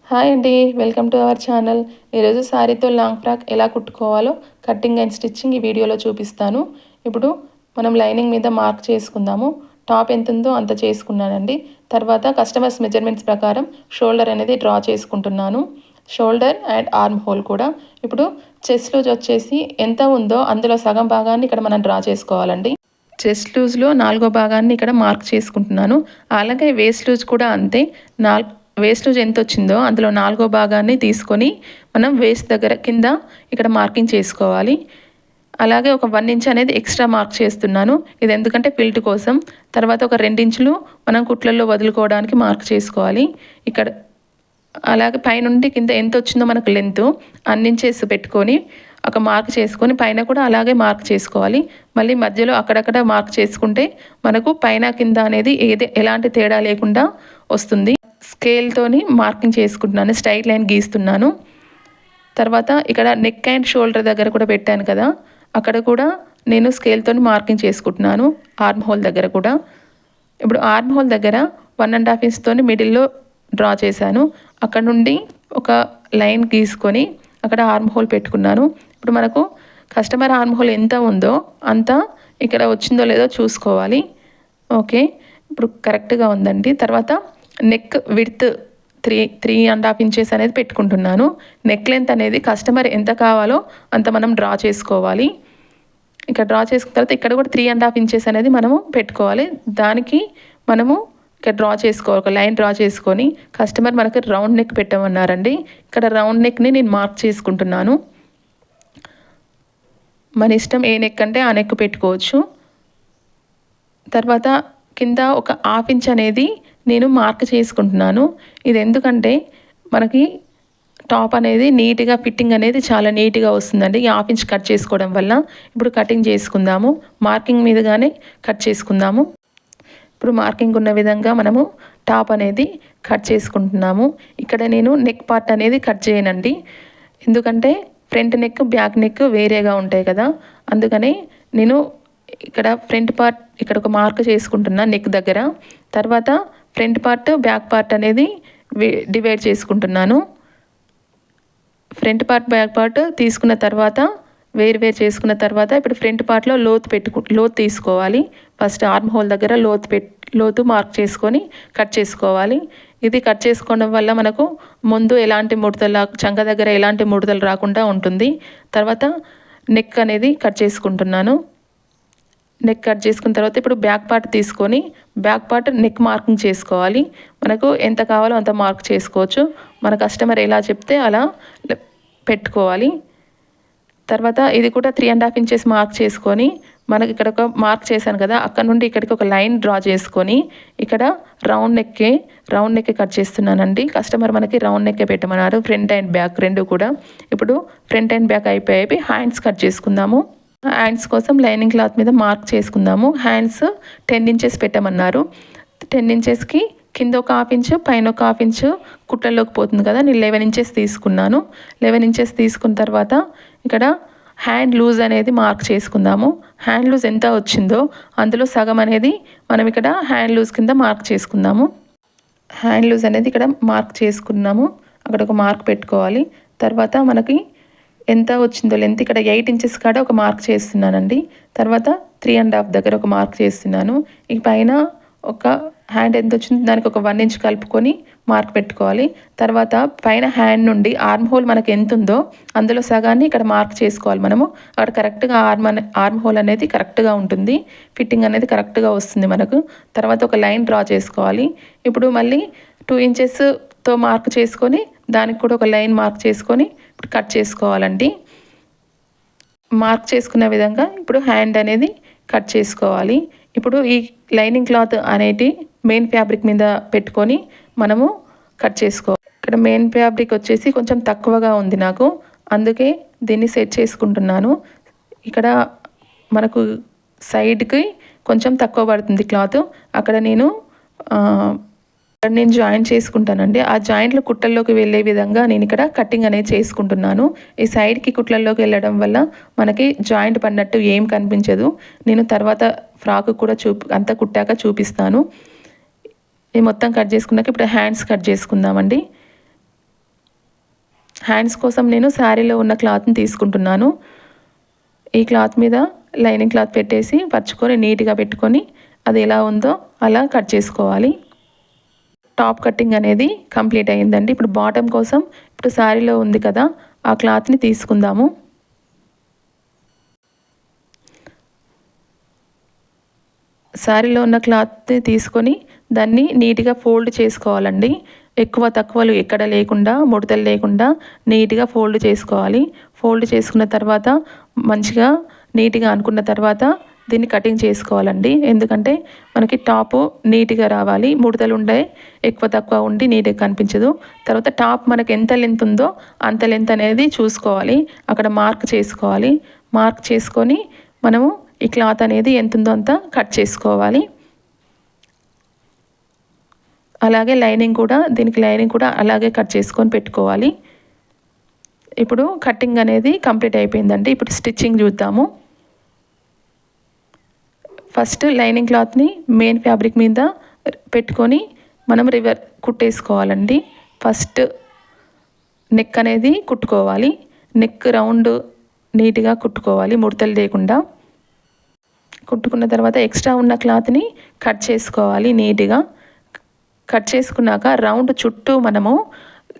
Hi అండి, welcome to our channel. ఈరోజు శారీతో long frock ఎలా కుట్టుకోవాలో కటింగ్ అండ్ స్టిచ్చింగ్ ఈ వీడియోలో చూపిస్తాను. ఇప్పుడు మనం లైనింగ్ మీద మార్క్ చేసుకుందాము. టాప్ ఎంత ఉందో అంత చేసుకున్నానండి. తర్వాత కస్టమర్స్ మెజర్మెంట్స్ ప్రకారం షోల్డర్ అనేది డ్రా చేసుకుంటున్నాను. షోల్డర్ అండ్ ఆర్మ్ హోల్ కూడా. ఇప్పుడు చెస్ట్ లూజ్ వచ్చేసి ఎంత ఉందో అందులో సగం భాగాన్ని ఇక్కడ మనం డ్రా చేసుకోవాలండి. చెస్ట్ లూజ్లో 4వ భాగాన్ని ఇక్కడ మార్క్ చేసుకుంటున్నాను. అలాగే వేస్ట్ లూజ్ కూడా అంతే. వేస్ట్ లూజ్ ఎంత వచ్చిందో అందులో 4వ భాగాన్ని తీసుకొని మనం వేస్ట్ దగ్గర కింద ఇక్కడ మార్కింగ్ చేసుకోవాలి. అలాగే ఒక 1 ఇంచ్ అనేది ఎక్స్ట్రా మార్క్ చేస్తున్నాను. ఇది ఎందుకంటే ఫిల్ట్ కోసం. తర్వాత ఒక 2 ఇంచులు మనం కుట్లల్లో వదులుకోవడానికి మార్క్ చేసుకోవాలి. ఇక్కడ అలాగే పైనుండి కింద ఎంత వచ్చిందో మనకు లెంత్ అన్ని ఇంచెస్ పెట్టుకొని ఒక మార్క్ చేసుకొని పైన కూడా అలాగే మార్క్ చేసుకోవాలి. మళ్ళీ మధ్యలో అక్కడక్కడ మార్క్ చేసుకుంటే మనకు పైన కింద అనేది ఎలాంటి తేడా లేకుండా వస్తుంది. స్కేల్తోని మార్కింగ్ చేసుకుంటున్నాను, స్ట్రైట్ లైన్ గీస్తున్నాను. తర్వాత ఇక్కడ నెక్ అండ్ షోల్డర్ దగ్గర కూడా పెట్టాను కదా, అక్కడ కూడా నేను స్కేల్తో మార్కింగ్ చేసుకుంటున్నాను. ఆర్మ్ హోల్ దగ్గర కూడా. ఇప్పుడు ఆర్మ్ హోల్ దగ్గర 1.5 ఇంచ్తో మిడిల్లో డ్రా చేశాను. అక్కడ నుండి ఒక లైన్ గీసుకొని అక్కడ ఆర్మ్ హోల్ పెట్టుకున్నాను. ఇప్పుడు మనకు కస్టమర్ ఆర్మ్ హోల్ ఎంత ఉందో అంత ఇక్కడ వచ్చిందో లేదో చూసుకోవాలి. ఓకే, ఇప్పుడు కరెక్ట్గా ఉందండి. తర్వాత నెక్ విడ్త్ 3.5 ఇంచెస్ అనేది పెట్టుకుంటున్నాను. నెక్ లెంత్ అనేది కస్టమర్ ఎంత కావాలో అంత మనం డ్రా చేసుకోవాలి. ఇక్కడ డ్రా చేసుకున్న తర్వాత ఇక్కడ కూడా 3.5 ఇంచెస్ అనేది మనము పెట్టుకోవాలి. దానికి మనము ఇక్కడ డ్రా చేసుకోవాలి, ఒక లైన్ డ్రా చేసుకొని. కస్టమర్ మనకు రౌండ్ నెక్ పెట్టమన్నారండి. ఇక్కడ రౌండ్ నెక్ని నేను మార్క్ చేసుకుంటున్నాను. మన ఇష్టం ఏ నెక్ అంటే ఆ నెక్ పెట్టుకోవచ్చు. తర్వాత కింద ఒక 1/2 ఇంచ్ అనేది నేను మార్క్ చేసుకుంటున్నాను. ఇది ఎందుకంటే మనకి టాప్ అనేది నీట్గా ఫిట్టింగ్ అనేది చాలా నీట్గా వస్తుందండి ఈ 1/2 ఇంచ్ కట్ చేసుకోవడం వల్ల. ఇప్పుడు కటింగ్ చేసుకుందాము. మార్కింగ్ మీదగానే కట్ చేసుకుందాము. ఇప్పుడు మార్కింగ్ ఉన్న విధంగా మనము టాప్ అనేది కట్ చేసుకుంటున్నాము. ఇక్కడ నేను నెక్ పార్ట్ అనేది కట్ చేయనండి, ఎందుకంటే ఫ్రంట్ నెక్ బ్యాక్ నెక్ వేరేగా ఉంటాయి కదా, అందుకని నేను ఇక్కడ ఫ్రంట్ పార్ట్ ఇక్కడ ఒక మార్క్ చేసుకుంటున్నా నెక్ దగ్గర. తర్వాత ఫ్రంట్ పార్ట్ బ్యాక్ పార్ట్ అనేది డివైడ్ చేసుకుంటున్నాను. ఫ్రంట్ పార్ట్ బ్యాక్ పార్ట్ తీసుకున్న తర్వాత వేరు చేసుకున్న తర్వాత ఇప్పుడు ఫ్రంట్ పార్ట్లో లోతు తీసుకోవాలి. ఫస్ట్ ఆర్మ్ హోల్ దగ్గర లోతు మార్క్ చేసుకొని కట్ చేసుకోవాలి. ఇది కట్ చేసుకోవడం వల్ల మనకు ముందు ఎలాంటి ముడతలు చంక దగ్గర ఎలాంటి ముడతలు రాకుండా ఉంటుంది. తర్వాత నెక్ అనేది కట్ చేసుకుంటున్నాను. నెక్ కట్ చేసుకున్న తర్వాత ఇప్పుడు బ్యాక్ పార్ట్ తీసుకొని బ్యాక్ పార్ట్ నెక్ మార్కింగ్ చేసుకోవాలి. మనకు ఎంత కావాలో అంత మార్క్ చేసుకోవచ్చు. మన కస్టమర్ ఎలా చెప్తే అలా పెట్టుకోవాలి. తర్వాత ఇది కూడా 3.5 ఇంచెస్ మార్క్ చేసుకొని మనకి ఇక్కడ ఒక మార్క్ చేశాను కదా, అక్కడ నుండి ఇక్కడికి ఒక లైన్ డ్రా చేసుకొని ఇక్కడ రౌండ్ నెక్ కట్ చేస్తున్నానండి. కస్టమర్ మనకి రౌండ్ నెక్కే పెట్టమన్నారు, ఫ్రంట్ అండ్ బ్యాక్ రెండు కూడా. ఇప్పుడు ఫ్రంట్ అండ్ బ్యాక్ అయిపోయి హ్యాండ్స్ కట్ చేసుకుందాము. హ్యాండ్స్ కోసం లైనింగ్ క్లాత్ మీద మార్క్ చేసుకుందాము. హ్యాండ్స్ 10 ఇంచెస్ పెట్టమన్నారు. 10 ఇంచెస్కి కింద ఒక 1/2 ఇంచు పైన ఒక 1/2 ఇంచు కుట్టల్లోకి పోతుంది కదా, నేను 11 ఇంచెస్ తీసుకున్నాను. 11 ఇంచెస్ తీసుకున్న తర్వాత ఇక్కడ హ్యాండ్ లూజ్ అనేది మార్క్ చేసుకుందాము. హ్యాండ్ లూజ్ ఎంత వచ్చిందో అందులో సగం అనేది మనం ఇక్కడ హ్యాండ్ లూజ్ కింద మార్క్ చేసుకుందాము. హ్యాండ్ లూజ్ అనేది ఇక్కడ మార్క్ చేసుకున్నాము, అక్కడ ఒక మార్క్ పెట్టుకోవాలి. తర్వాత మనకి ఎంత వచ్చిందో లెంత్ ఇక్కడ 8 ఇంచెస్ కాడ ఒక మార్క్ చేస్తున్నానండి. తర్వాత 3.5 దగ్గర ఒక మార్క్ చేస్తున్నాను. ఈ పైన ఒక హ్యాండ్ ఎంత వచ్చిందో దానికి ఒక 1 ఇంచ్ కలుపుకొని మార్క్ పెట్టుకోవాలి. తర్వాత పైన హ్యాండ్ నుండి ఆర్మ్ హోల్ మనకి ఎంత ఉందో అందులో సగాన్ని ఇక్కడ మార్క్ చేసుకోవాలి మనము. అక్కడ కరెక్ట్గా ఆర్మ్ హోల్ అనేది కరెక్ట్గా ఉంటుంది, ఫిట్టింగ్ అనేది కరెక్ట్గా వస్తుంది మనకు. తర్వాత ఒక లైన్ డ్రా చేసుకోవాలి. ఇప్పుడు మళ్ళీ 2 ఇంచెస్తో మార్క్ చేసుకొని దానికి కూడా ఒక లైన్ మార్క్ చేసుకొని ఇప్పుడు కట్ చేసుకోవాలండి. మార్క్ చేసుకున్న విధంగా ఇప్పుడు హ్యాండ్ అనేది కట్ చేసుకోవాలి. ఇప్పుడు ఈ లైనింగ్ క్లాత్ అనేది మెయిన్ ఫ్యాబ్రిక్ మీద పెట్టుకొని మనము కట్ చేసుకోవాలి. ఇక్కడ మెయిన్ ఫ్యాబ్రిక్ వచ్చేసి కొంచెం తక్కువగా ఉంది నాకు, అందుకే దీన్ని సెట్ చేసుకుంటున్నాను. ఇక్కడ మనకు సైడ్కి కొంచెం తక్కువ పడుతుంది క్లాత్, అక్కడ నేను జాయింట్ చేసుకుంటానండి. ఆ జాయింట్లు కుట్టల్లోకి వెళ్ళే విధంగా నేను ఇక్కడ కటింగ్ అనేది చేసుకుంటున్నాను. ఈ సైడ్కి కుట్లల్లోకి వెళ్ళడం వల్ల మనకి జాయింట్ పడినట్టు ఏం కనిపించదు. నేను తర్వాత ఫ్రాక్ కూడా అంతా కుట్టాక చూపిస్తాను. ఇది మొత్తం కట్ చేసుకున్నాక ఇప్పుడు హ్యాండ్స్ కట్ చేసుకుందామండి. హ్యాండ్స్ కోసం నేను శారీలో ఉన్న క్లాత్ని తీసుకుంటున్నాను. ఈ క్లాత్ మీద లైనింగ్ క్లాత్ పెట్టేసి పరుచుకొని నీట్గా పెట్టుకొని అది ఎలా ఉందో అలా కట్ చేసుకోవాలి. టాప్ కటింగ్ అనేది కంప్లీట్ అయ్యిందండి. ఇప్పుడు బాటమ్ కోసం ఇప్పుడు శారీలో ఉంది కదా ఆ క్లాత్ని తీసుకుందాము. శారీలో ఉన్న క్లాత్ని తీసుకొని దాన్ని నీట్గా ఫోల్డ్ చేసుకోవాలండి. ఎక్కువ తక్కువలు ఎక్కడ లేకుండా, ముడతలు లేకుండా నీట్గా ఫోల్డ్ చేసుకోవాలి. ఫోల్డ్ చేసుకున్న తర్వాత మంచిగా నీట్గా అనుకున్న తర్వాత దీన్ని కటింగ్ చేసుకోవాలండి. ఎందుకంటే మనకి టాపు నీట్గా రావాలి. ముడతలు ఉండే ఎక్కువ తక్కువ ఉండి నీట్గా కనిపించదు. తర్వాత టాప్ మనకి ఎంత లెంత్ ఉందో అంత లెంత్ అనేది చూసుకోవాలి. అక్కడ మార్క్ చేసుకోవాలి. మార్క్ చేసుకొని మనము ఈ క్లాత్ అనేది ఎంత ఉందో అంత కట్ చేసుకోవాలి. అలాగే దీనికి లైనింగ్ కూడా అలాగే కట్ చేసుకొని పెట్టుకోవాలి. ఇప్పుడు కటింగ్ అనేది కంప్లీట్ అయిపోయిందండి. ఇప్పుడు స్టిచ్చింగ్ చూద్దాము. ఫస్ట్ లైనింగ్ క్లాత్ని మెయిన్ ఫ్యాబ్రిక్ మీద పెట్టుకొని మనం కుట్టేసుకోవాలండి. ఫస్ట్ నెక్ అనేది కుట్టుకోవాలి. నెక్ రౌండ్ నీట్గా కుట్టుకోవాలి, ముడతలు లేకుండా. కుట్టుకున్న తర్వాత ఎక్స్ట్రా ఉన్న క్లాత్ని కట్ చేసుకోవాలి నీట్గా. కట్ చేసుకున్నాక రౌండ్ చుట్టూ మనము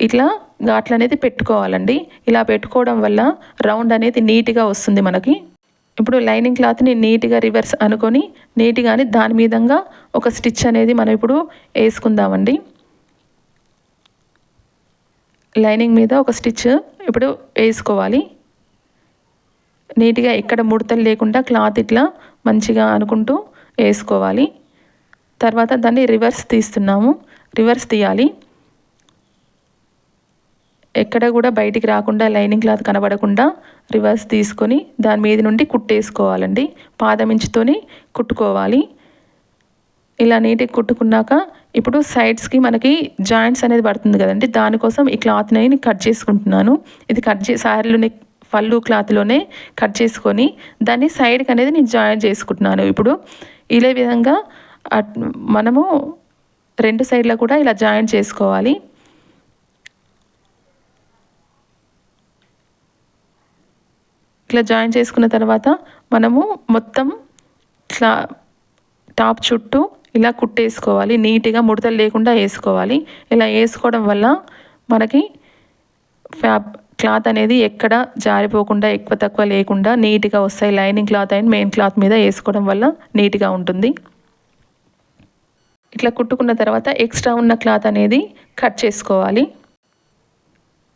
ఇట్లా ఘాట్లు అనేది పెట్టుకోవాలండి. ఇలా పెట్టుకోవడం వల్ల రౌండ్ అనేది నీట్గా వస్తుంది మనకి. ఇప్పుడు లైనింగ్ క్లాత్ని నీట్గా రివర్స్ అనుకొని నీట్గాని దాని మీదంగా ఒక స్టిచ్ అనేది మనం ఇప్పుడు వేసుకుందామండి. లైనింగ్ మీద ఒక స్టిచ్ ఇప్పుడు వేసుకోవాలి. నీట్గా ఎక్కడ ముడతలు లేకుండా క్లాత్ ఇట్లా మంచిగా అనుకుంటూ వేసుకోవాలి. తర్వాత దాన్ని రివర్స్ తీయాలి. ఎక్కడ కూడా బయటికి రాకుండా లైనింగ్ క్లాత్ కనబడకుండా రివర్స్ తీసుకొని దాని మీద నుండి కుట్టేసుకోవాలండి. పాదమించుతోని కుట్టుకోవాలి. ఇలా నీట్గా కుట్టుకున్నాక ఇప్పుడు సైడ్స్కి మనకి జాయింట్స్ అనేది పడుతుంది కదండి, దానికోసం ఈ క్లాత్ని నేను కట్ చేసుకుంటున్నాను. ఇది శారీలోని పళ్ళు క్లాత్లోనే కట్ చేసుకొని దాన్ని సైడ్కి అనేది నేను జాయిన్ చేసుకుంటున్నాను. ఇప్పుడు ఇదే విధంగా మనము రెండు సైడ్లో కూడా ఇలా జాయిన్ చేసుకోవాలి. ఇట్లా జాయిన్ చేసుకున్న తర్వాత మనము మొత్తం ఇట్లా టాప్ చుట్టూ ఇలా కుట్టేసుకోవాలి. నీట్గా ముడతలు లేకుండా వేసుకోవాలి. ఇలా వేసుకోవడం వల్ల మనకి క్లాత్ అనేది ఎక్కడ జారిపోకుండా ఎక్కువ తక్కువ లేకుండా నీట్గా వస్తాయి. Lining cloth and main cloth మీద వేసుకోవడం వల్ల నీట్గా ఉంటుంది. ఇట్లా కుట్టుకున్న తర్వాత ఎక్స్ట్రా ఉన్న క్లాత్ అనేది కట్ చేసుకోవాలి.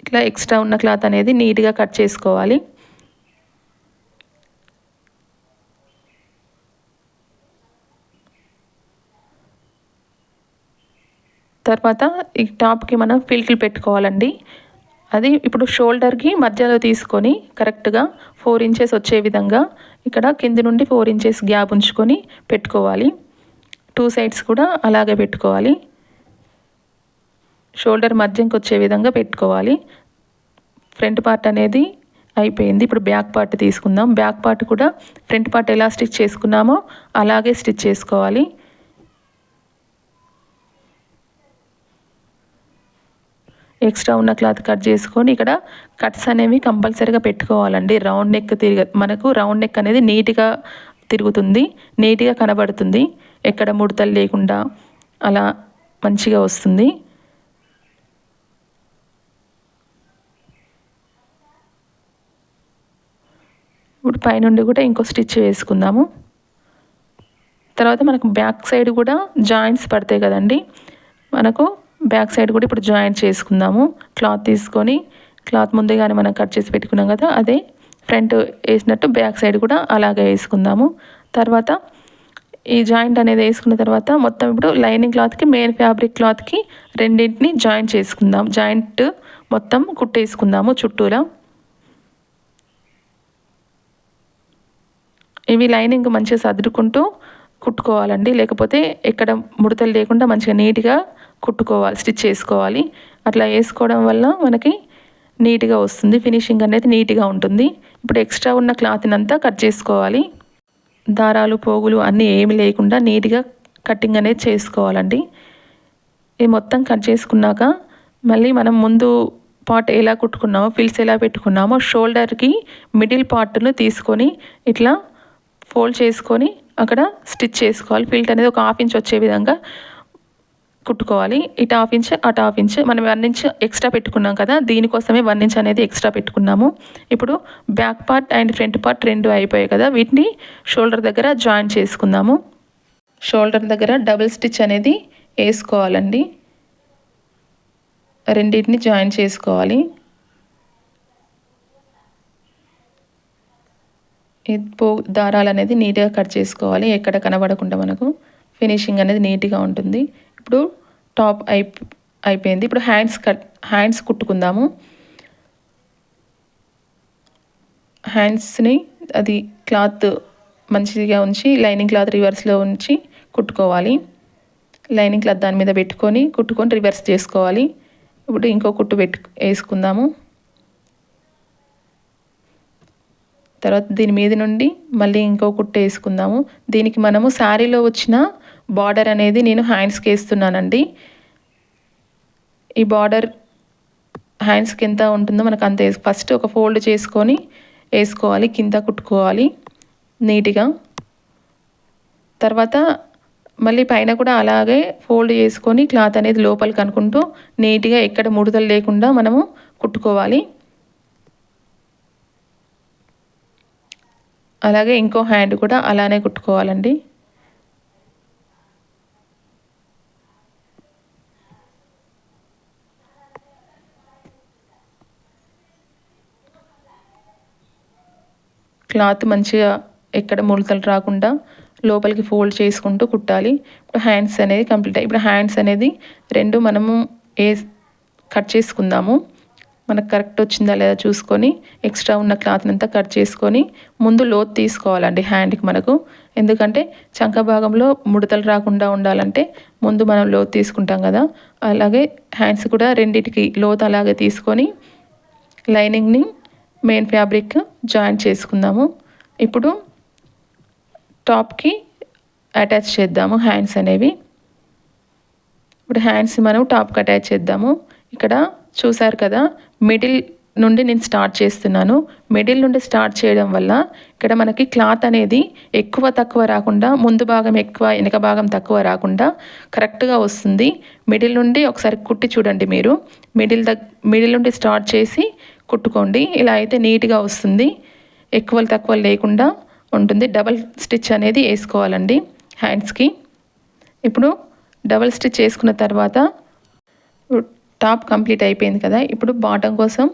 ఇట్లా ఎక్స్ట్రా ఉన్న క్లాత్ అనేది నీట్గా కట్ చేసుకోవాలి. తర్వాత ఈ టాప్కి మనం ఫిల్ట్లు పెట్టుకోవాలండి. అది ఇప్పుడు షోల్డర్కి మధ్యలో తీసుకొని కరెక్ట్గా 4 ఇంచెస్ వచ్చే విధంగా ఇక్కడ కింది నుండి 4 ఇంచెస్ గ్యాప్ ఉంచుకొని పెట్టుకోవాలి. 2 సైడ్స్ కూడా అలాగే పెట్టుకోవాలి. షోల్డర్ మధ్యకి వచ్చే విధంగా పెట్టుకోవాలి. ఫ్రంట్ పార్ట్ అనేది అయిపోయింది. ఇప్పుడు బ్యాక్ పార్ట్ తీసుకుందాం. బ్యాక్ పార్ట్ కూడా ఫ్రంట్ పార్ట్ ఎలా స్టిచ్ చేసుకున్నామో అలాగే స్టిచ్ చేసుకోవాలి. ఎక్స్ట్రా ఉన్న క్లాత్ కట్ చేసుకొని ఇక్కడ కట్స్ అనేవి కంపల్సరీగా పెట్టుకోవాలండి. మనకు రౌండ్ నెక్ అనేది నీట్గా తిరుగుతుంది, నీట్గా కనబడుతుంది. ఎక్కడ ముడతలు లేకుండా అలా మంచిగా వస్తుంది. ఇప్పుడు పైనుండి కూడా ఇంకో స్టిచ్ వేసుకుందాము. తర్వాత మనకు బ్యాక్ సైడ్ కూడా జాయింట్స్ పడతాయి కదండి, మనకు బ్యాక్ సైడ్ కూడా ఇప్పుడు జాయింట్ చేసుకుందాము. క్లాత్ తీసుకొని క్లాత్ ముందుగానే మనం కట్ చేసి పెట్టుకున్నాం కదా, అదే ఫ్రంట్ వేసినట్టు బ్యాక్ సైడ్ కూడా అలాగే వేసుకుందాము. తర్వాత ఈ జాయింట్ అనేది వేసుకున్న తర్వాత మొత్తం ఇప్పుడు లైనింగ్ క్లాత్కి మెయిన్ ఫ్యాబ్రిక్ క్లాత్కి రెండింటిని జాయింట్ చేసుకుందాం. జాయింట్ మొత్తం కుట్టేసుకుందాము చుట్టూరా. ఇవి లైనింగ్ మంచిగా సర్దుకుంటూ కుట్టుకోవాలండి, లేకపోతే ఎక్కడ ముడతలు లేకుండా మంచిగా నీట్గా కుట్టుకోవాలి, స్టిచ్ చేసుకోవాలి. అట్లా వేసుకోవడం వల్ల మనకి నీట్గా వస్తుంది, ఫినిషింగ్ అనేది నీట్గా ఉంటుంది. ఇప్పుడు ఎక్స్ట్రా ఉన్న క్లాత్ని అంతా కట్ చేసుకోవాలి. దారాలు పోగులు అన్నీ ఏమి లేకుండా నీట్గా కటింగ్ అనేది చేసుకోవాలండి. ఇది మొత్తం కట్ చేసుకున్నాక మళ్ళీ మనం ముందు పార్ట్ ఎలా కుట్టుకున్నామో, ఫిల్స్ ఎలా పెట్టుకున్నామో షోల్డర్కి మిడిల్ పార్ట్ను తీసుకొని ఇట్లా ఫోల్డ్ చేసుకొని అక్కడ స్టిచ్ చేసుకోవాలి. ఫిల్ట్ అనేది ఒక 1/2 ఇంచ్ వచ్చే విధంగా కుట్టుకోవాలి. ఇటు 1/2 ఇంచ్ అటు 1/2 ఇంచ్, మనం 1 ఇంచ్ ఎక్స్ట్రా పెట్టుకున్నాం కదా, దీనికోసమే 1 ఇంచ్ అనేది ఎక్స్ట్రా పెట్టుకున్నాము. ఇప్పుడు back part and front part 2 అయిపోయాయి కదా, వీటిని షోల్డర్ దగ్గర జాయిన్ చేసుకుందాము. షోల్డర్ దగ్గర డబుల్ స్టిచ్ అనేది వేసుకోవాలండి. రెండింటిని జాయిన్ చేసుకోవాలి. దారాలు అనేది నీట్గా కట్ చేసుకోవాలి, ఎక్కడ కనబడకుండా మనకు ఫినిషింగ్ అనేది నీట్గా ఉంటుంది. ఇప్పుడు టాప్ అయిపోయింది. ఇప్పుడు హ్యాండ్స్ కుట్టుకుందాము. హ్యాండ్స్ని అది క్లాత్ మంచిగా ఉంచి లైనింగ్ క్లాత్ రివర్స్లో ఉంచి కుట్టుకోవాలి. లైనింగ్ క్లాత్ దాని మీద పెట్టుకొని కుట్టుకొని రివర్స్ చేసుకోవాలి. ఇప్పుడు ఇంకో కుట్టు వేసుకుందాము. తర్వాత దీని మీద నుండి మళ్ళీ ఇంకో కుట్టు వేసుకుందాము. దీనికి మనము శారీలో వచ్చిన బార్డర్ అనేది నేను హ్యాండ్స్కి వేస్తున్నానండి. ఈ బార్డర్ హ్యాండ్స్కి ఎంత ఉంటుందో మనకు అంత ఫస్ట్ ఒక ఫోల్డ్ చేసుకొని వేసుకోవాలి, కింద కుట్టుకోవాలి నీట్గా. తర్వాత మళ్ళీ పైన కూడా అలాగే ఫోల్డ్ చేసుకొని క్లాత్ అనేది లోపలికి అనుకుంటూ నీట్గా ఎక్కడ ముడతలు లేకుండా మనము కుట్టుకోవాలి. అలాగే ఇంకో హ్యాండ్ కూడా అలానే కుట్టుకోవాలండి. క్లాత్ మంచిగా ఎక్కడ ముడతలు రాకుండా లోపలికి ఫోల్డ్ చేసుకుంటూ కుట్టాలి. ఇప్పుడు హ్యాండ్స్ అనేది కంప్లీట్ అయ్యి, ఇప్పుడు హ్యాండ్స్ అనేది 2 మనము కట్ చేసుకుందాము. మనకు కరెక్ట్ వచ్చిందా లేదా చూసుకొని ఎక్స్ట్రా ఉన్న క్లాత్ని అంతా కట్ చేసుకొని ముందు లోతు తీసుకోవాలండి హ్యాండ్కి మనకు. ఎందుకంటే చంక భాగంలో ముడతలు రాకుండా ఉండాలంటే ముందు మనం లోతు తీసుకుంటాం కదా, అలాగే హ్యాండ్స్ కూడా రెండిటికి లోతు అలాగే తీసుకొని లైనింగ్ని మెయిన్ ఫ్యాబ్రిక్ జాయిన్ చేసుకుందాము. ఇప్పుడు టాప్కి అటాచ్ చేద్దాము హ్యాండ్స్ అనేవి. ఇప్పుడు హ్యాండ్స్ మనం టాప్కి అటాచ్ చేద్దాము. ఇక్కడ చూసారు కదా, మిడిల్ నుండి నేను స్టార్ట్ చేస్తున్నాను. మిడిల్ నుండి స్టార్ట్ చేయడం వల్ల ఇక్కడ మనకి క్లాత్ అనేది ఎక్కువ తక్కువ రాకుండా, ముందు భాగం ఎక్కువ వెనక భాగం తక్కువ రాకుండా కరెక్ట్గా వస్తుంది. మిడిల్ నుండి ఒకసారి కుట్టి చూడండి మీరు. మిడిల్ నుండి స్టార్ట్ చేసి కుట్టుకోండి. ఇలా అయితే నీట్గా వస్తుంది, ఎక్కువలు తక్కువలు లేకుండా ఉంటుంది. డబల్ స్టిచ్ అనేది వేసుకోవాలండి హ్యాండ్స్కి. ఇప్పుడు డబల్ స్టిచ్ వేసుకున్న తర్వాత టాప్ కంప్లీట్ అయిపోయింది కదా. ఇప్పుడు బాటమ్ కోసం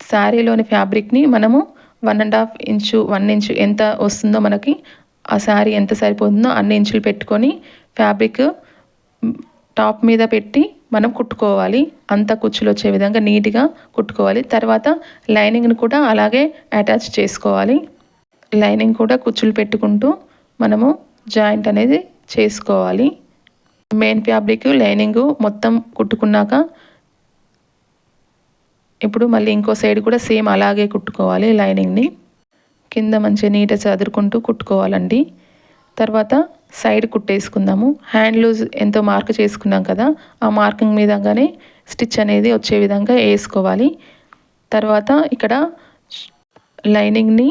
శారీలోని ఫ్యాబ్రిక్ని మనము 1.5 ఇంచు 1 ఇంచు ఎంత వస్తుందో మనకి ఆ శారీ ఎంత సరిపోతుందో అన్ని ఇంచులు పెట్టుకొని ఫ్యాబ్రిక్ టాప్ మీద పెట్టి మనం కుట్టుకోవాలి. అంత కుచ్చులు వచ్చే విధంగా నీట్గా కుట్టుకోవాలి. తర్వాత లైనింగ్ని కూడా అలాగే అటాచ్ చేసుకోవాలి. లైనింగ్ కూడా కుచ్చులు పెట్టుకుంటూ మనము జాయింట్ అనేది చేసుకోవాలి. మెయిన్ ఫ్యాబ్రిక్ లైనింగ్ మొత్తం కుట్టుకున్నాక ఇప్పుడు మళ్ళీ ఇంకో సైడ్ కూడా సేమ్ అలాగే కుట్టుకోవాలి. లైనింగ్ని కింద మంచిగా నీట్గా చదురుకుంటూ కుట్టుకోవాలండి. తర్వాత సైడ్ కుట్టేసుకుందాము. హ్యాండ్ లూజ్ ఎంతో మార్క్ చేసుకున్నాం కదా, ఆ మార్కింగ్ మీదగానే స్టిచ్ అనేది వచ్చే విధంగా వేసుకోవాలి. తర్వాత ఇక్కడ లైనింగ్ని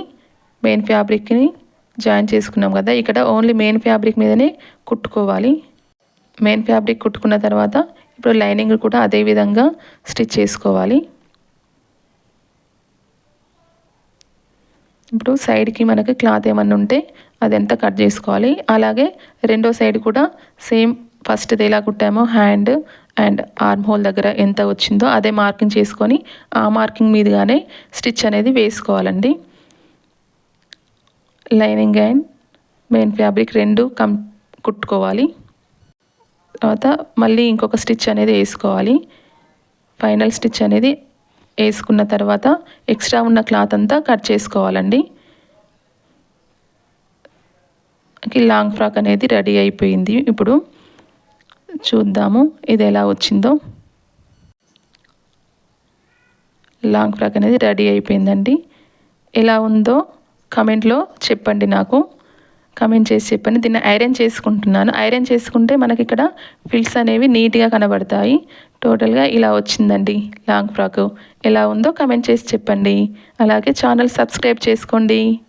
మెయిన్ ఫ్యాబ్రిక్ని జాయిన్ చేసుకున్నాం కదా, ఇక్కడ ఓన్లీ మెయిన్ ఫ్యాబ్రిక్ మీదనే కుట్టుకోవాలి. మెయిన్ ఫ్యాబ్రిక్ కుట్టుకున్న తర్వాత ఇప్పుడు లైనింగ్ కూడా అదే విధంగా స్టిచ్ చేసుకోవాలి. ఇప్పుడు సైడ్కి మనకి క్లాత్ ఏమన్నా ఉంటే అదంతా కట్ చేసుకోవాలి. అలాగే రెండో సైడ్ కూడా సేమ్ ఫస్ట్ది ఎలా కుట్టామో హ్యాండ్ అండ్ ఆర్మ్ హోల్ దగ్గర ఎంత వచ్చిందో అదే మార్కింగ్ చేసుకొని ఆ మార్కింగ్ మీదుగానే స్టిచ్ అనేది వేసుకోవాలండి. లైనింగ్ అండ్ మెయిన్ ఫ్యాబ్రిక్ 2 కుట్టుకోవాలి. తర్వాత మళ్ళీ ఇంకొక స్టిచ్ అనేది వేసుకోవాలి. ఫైనల్ స్టిచ్ అనేది వేసుకున్న తర్వాత ఎక్స్ట్రా ఉన్న క్లాత్ అంతా కట్ చేసుకోవాలండి. లాంగ్ ఫ్రాక్ అనేది రెడీ అయిపోయింది. ఇప్పుడు చూద్దాము ఇది ఎలా వచ్చిందో. లాంగ్ ఫ్రాక్ అనేది రెడీ అయిపోయిందండి. ఎలా ఉందో కమెంట్లో చెప్పండి నాకు. కమెంట్ చేసి చెప్పండి. దీన్ని ఐరన్ చేసుకుంటున్నాను. ఐరన్ చేసుకుంటే మనకి ఇక్కడ ఫిల్స్ అనేవి నీట్గా కనబడతాయి. టోటల్గా ఇలా వచ్చిందండి లాంగ్ ఫ్రాక్. ఎలా ఉందో కమెంట్ చేసి చెప్పండి. అలాగే ఛానల్ సబ్స్క్రైబ్ చేసుకోండి.